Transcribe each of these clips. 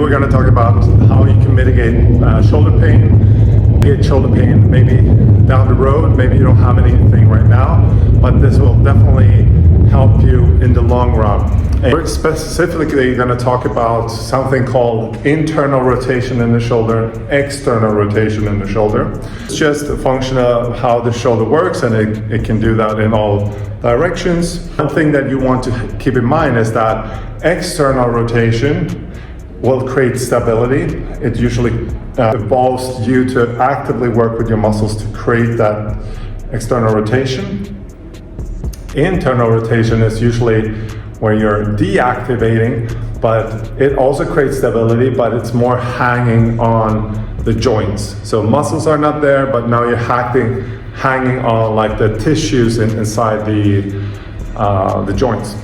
we're going to talk about how you can mitigate shoulder pain. Get shoulder pain maybe down the road, maybe you don't have anything right now, but this will definitely help you in the long run. And we're specifically going to talk about something called internal rotation in the shoulder, external rotation in the shoulder. It's just a function of how the shoulder works, and it can do that in all directions. One thing that you want to keep in mind is that external rotation will create stability. It usually involves you to actively work with your muscles to create that external rotation. Internal rotation is usually where you're deactivating, but it also creates stability, but it's more hanging on the joints. So muscles are not there, but now you're hanging on like the tissues inside the joints.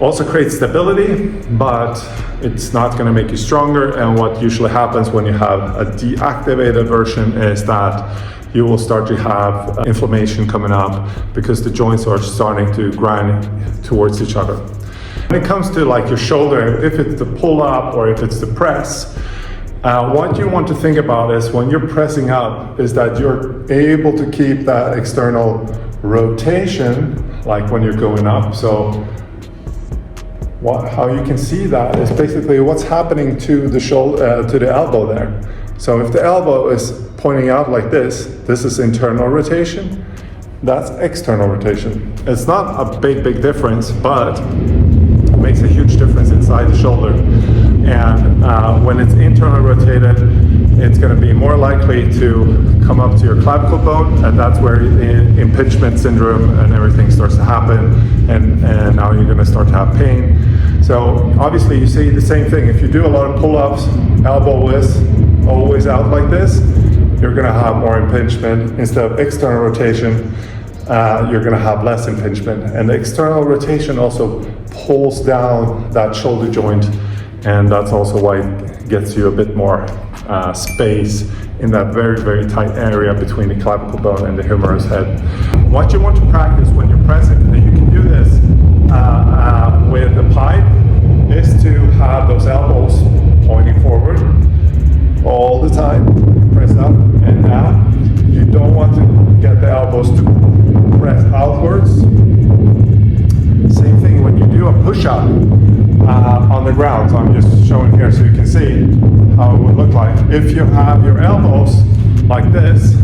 Also creates stability, but it's not going to make you stronger. And what usually happens when you have a deactivated version is that you will start to have inflammation coming up because the joints are starting to grind towards each other. When it comes to like your shoulder, if it's the pull up or if it's the press, what you want to think about is when you're pressing up is that you're able to keep that external rotation, like when you're going up. So how you can see that is basically what's happening to the shoulder, to the elbow there. So if the elbow is pointing out like this is internal rotation, that's external rotation. It's not a big difference, but it makes a huge difference inside the shoulder. And when it's internal rotated, it's going to be more likely to come up to your clavicle bone, and that's where impingement syndrome and everything starts to happen, and now you're going to start to have pain. So obviously you see the same thing. If you do a lot of pull-ups, elbow is always out like this, you're going to have more impingement. Instead of external rotation, you're going to have less impingement. And the external rotation also pulls down that shoulder joint, and that's also why it gets you a bit more space in that very tight area between the clavicle bone and the humerus head. What you want to practice when you're pressing, and you can do this with a pipe, is to have those elbows pointing forward all the time. Press up and down. You don't want to get the elbows to press outwards. Same thing when you do a push-up on the ground. So I'm just showing here so you can see how it would look like. If you have your elbows like this,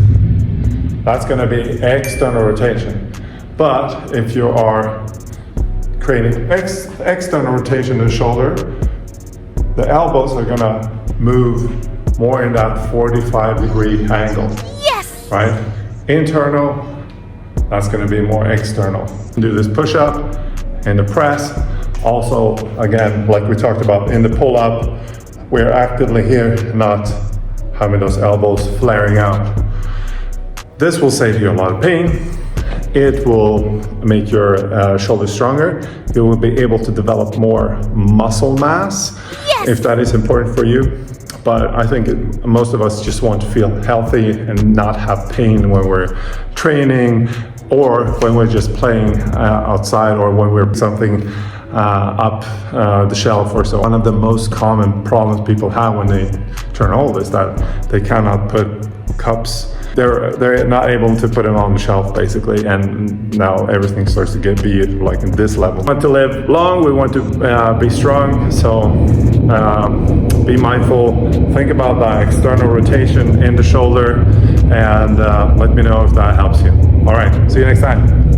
that's going to be external rotation. But if you are creating external rotation in the shoulder, the elbows are going to move more in that 45-degree angle. Yes! Right? Internal, that's going to be more external. Do this push-up and the press. Also, again, like we talked about in the pull-up, we're actively here, not having those elbows flaring out. This will save you a lot of pain. It will make your shoulder stronger. You will be able to develop more muscle mass, yes, if that is important for you. But I think most of us just want to feel healthy and not have pain when we're training or when we're just playing outside or when we're something up the shelf or so. One of the most common problems people have when they turn old is that they cannot put cups. They're not able to put it on the shelf basically, and now everything starts to be like in this level. We want to live long, we want to be strong, so be mindful, think about the external rotation in the shoulder, and let me know if that helps you. All right, see you next time.